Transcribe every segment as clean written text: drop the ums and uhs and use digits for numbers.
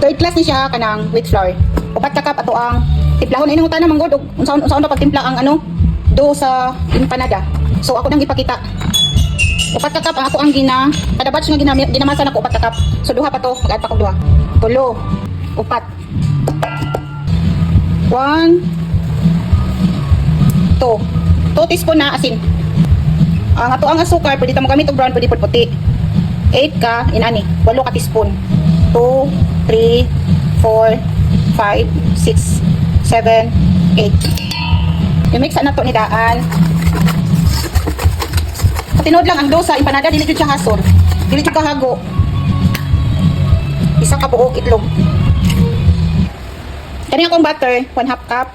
third class ni siya kanang wheat flour. Upat ka cup ato ang timplahon ini ngutan na manggod og unsaon na pagtimpla ang ano do sa empanada. So ako nang ipakita. Upat ka cup ang ako ang kada batch nga ginamasa nako upat ka cup. So duha pa to, mag-add pa ko duha. Tulo, upat. 1 2 teaspoon na asin. Ang ato ang asukar pwede ta mo gamit og brown, pwede pud puti. 8 ka inani, 8 ka teaspoon. 2 3 4 5 6 7 8. I-mix na to ni daan. Tinod lang ang dosa empanada, dili jud siya hasol. Dili jud kahago. Isa ka buok itlog. Kani akong butter, 1/2 cup.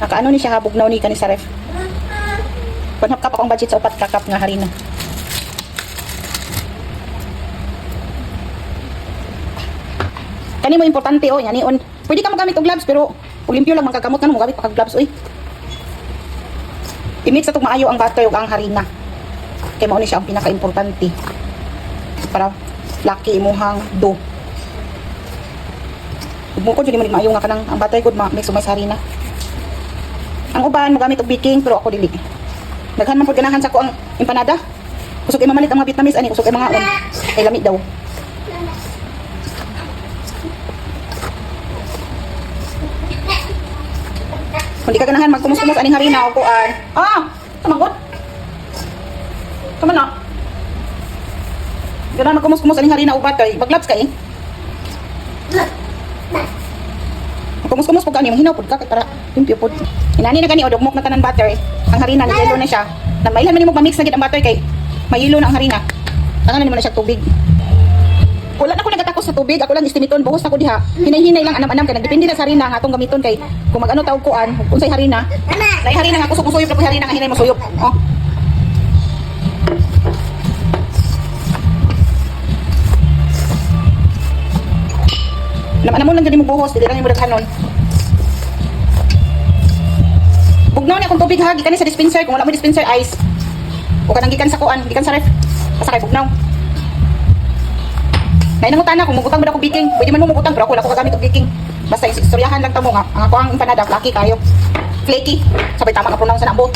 Nakaano ni siya habog na ni kani sa ref. 1/2 cup akong budget sa 4 ka cup nga harina. Kani mo importante o yan on. Pwede ka magamit og gloves pero limpyo lang magkagamot ka mo gamit pa kag gloves oy. I-mix na maayo ang butter ug ang harina. Kaya mao ni siya ang pinaka-importante para laki imuhang dough. Ug mo ko jud mo maayo nga kanang ang butter good mix ug may harina. Ang uban magamit og baking pero ako dili. Daghan man pud ganahan sa ko ang empanada. Kusog mamalit ang mga vitamins ani, kusog mga on. Ay lamig daw. Kung di ka ganahan magkumus-kumus aning harina o kuan. Tamagot. Tama na. Ganahan magkumus-kumus aning harina o butter. Mag-gloves ka eh. Kumus-kumus pag ani mo hinaw pud ka kay para limpyo pud. Inani na gani o dugmok na tanan butter. Ang harina ni yellow na siya. Na mailan man nimo pa-mix na gid ang butter kay may yellow na ang harina. Tangan nimo na siya tubig. Wala na ko nagatakos sa tubig, ako lang istimiton buhos ako diha. Hinay-hinay lang anam-anam kay nagdepende na sa harina nga atong gamiton kay kung mag-ano taog kuan, unsay harina. Nay harina nga kusog musuyop ra harina nga hinay mo suyop. Oh. Anam-anam lang gani mo buhos, dili lang imo daghanon. Bugnaw ni akong tubig ha, gikan ni sa dispenser kung wala mo dispenser ice. O kanang gikan sa kuan, gikan sa ref. Basta kay bugnaw. Kaya nangutan na, kung magutang ba ako baking, pwede man mo magutang, pero ako kagamit og baking. Basta istoryahan lang tamo nga, ang ako ang empanada, flaky kayo. Flaky, sabay tama ka pronounce na ang boat.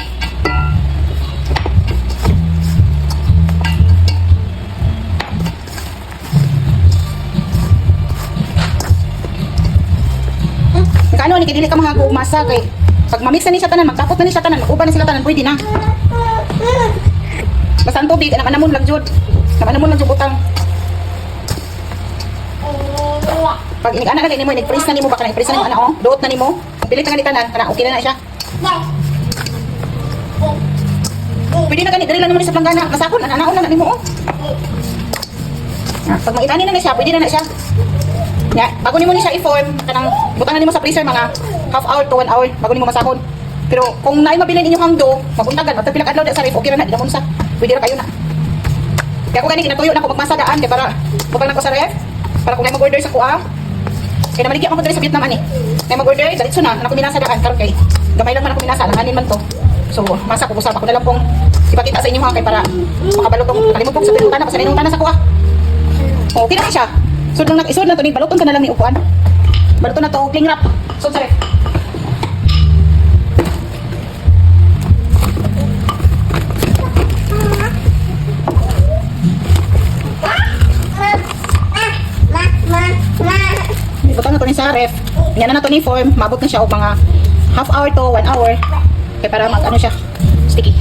Kano ni kidili ka mga umasa kay pag mamix na ni siya tanan, magtapot na ni siya tanan, mag-uban na sila tanan, pwede na. Basta ang tubig, anak-anamon lang jud. Anak-anamon lang jud butang. Pag inig-ana na nimo, inig-press na nimo baka na-press na nimo ana oh, duot na nimo. Pilit na ganitanan, kana okay na siya. Pwede na ganit, dali lang nimo sa planggana, masakon ana-anaon na nimo oh. Pag maitani na siya, pwede na siya. Ya, bago nimo ni siya i-form, kanang butangan nimo sa freezer mga half hour to 1 hour bago nimo masakon. Pero kung naay mabilin inyo hang do, maguntagan, matapila ka adlaw sa ref, okay ra na, di na mo sa. Pwede ra kayo na. Kaya ko gani kinatuyo na ko magmasa daan kay para butang na ko sa ref. Para kung may mag-order sa kuha. Kaya naman ako dali sa Vietnam ani. May mag-order, diretso na, ako minasa daan karon kay. Gamay lang man ako minasa, langanin man to. So, masa ko usap ako na lang pong ipakita sa inyo ha kay para makabalo tong kalimutong sa pinungtana, kasi pinungtana sa kuha. Okay na siya. So, nang isod na to ni baluton ka na lang ni upuan. Baluton na to, cling wrap. So, sorry. Butang na to ni sa ref. Yan na to ni form. Mabot na siya o mga half hour to 1 hour. Kaya para mag ano siya, sticky.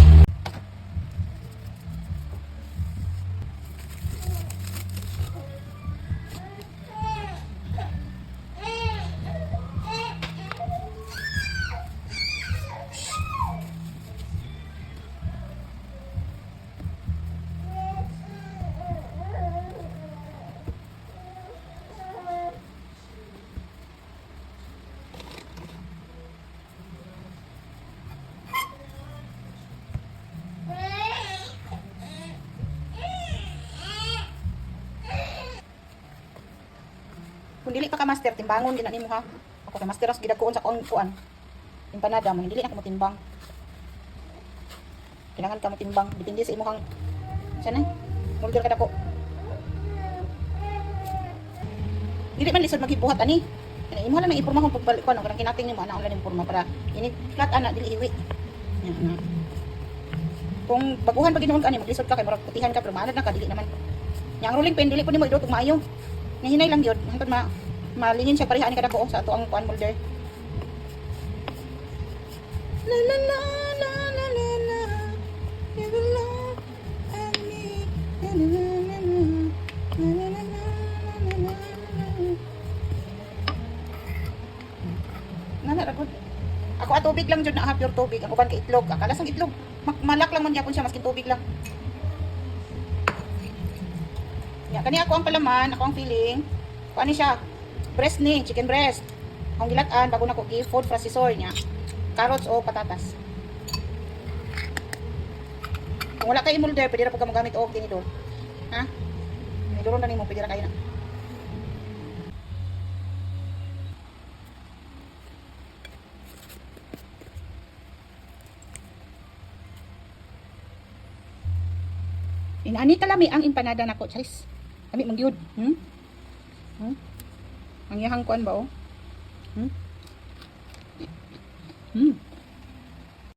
Kung dili pa ka master, timbangon din na nimo ha. Ako kay master as gidagkoon sa kuan. Empanada mo, dili na ka mo timbang. Kailangan ka mo timbang, depende sa imong sana. Order ka dako. Dili man lisod maghibuhat ani. Imo lang nang iporma kung pagbalik ko ano kanang kinating nimo ana ulan yung porma para init flat ana dili iwi. Yan na. Kung baguhan pa ginoon ka ani maglisod ka kay murag putihan ka pero maanad na ka dili naman. Yang rolling pin dili po nimo idot ug maayo. Nahinay lang gyud hangtod malingin siya pareha ani kada ko sa ato ang kuan molder. La la la la la la la. You belong at me. La la la la la. La la la la la la la. Nana ra gud. Ako at tubig lang jud na pure tubig. Ang uban kay itlog. Akala sang itlog. Malak lang man gyapon siya maskin tubig lang. Ya kani ako ang palaman, ako ang feeling. Kuan ni siya? Breast ni, chicken breast. Ang gilat-an bago nako i-food processor niya. Carrots o patatas. Kung wala kay emulder, pwede ra po ka magamit og tinidor. Ha? Tinidor na nimo pwede ra kayo na. Inani kalami ang empanada nako, guys. Kami mangyud. Ang yahang kuan ba oh?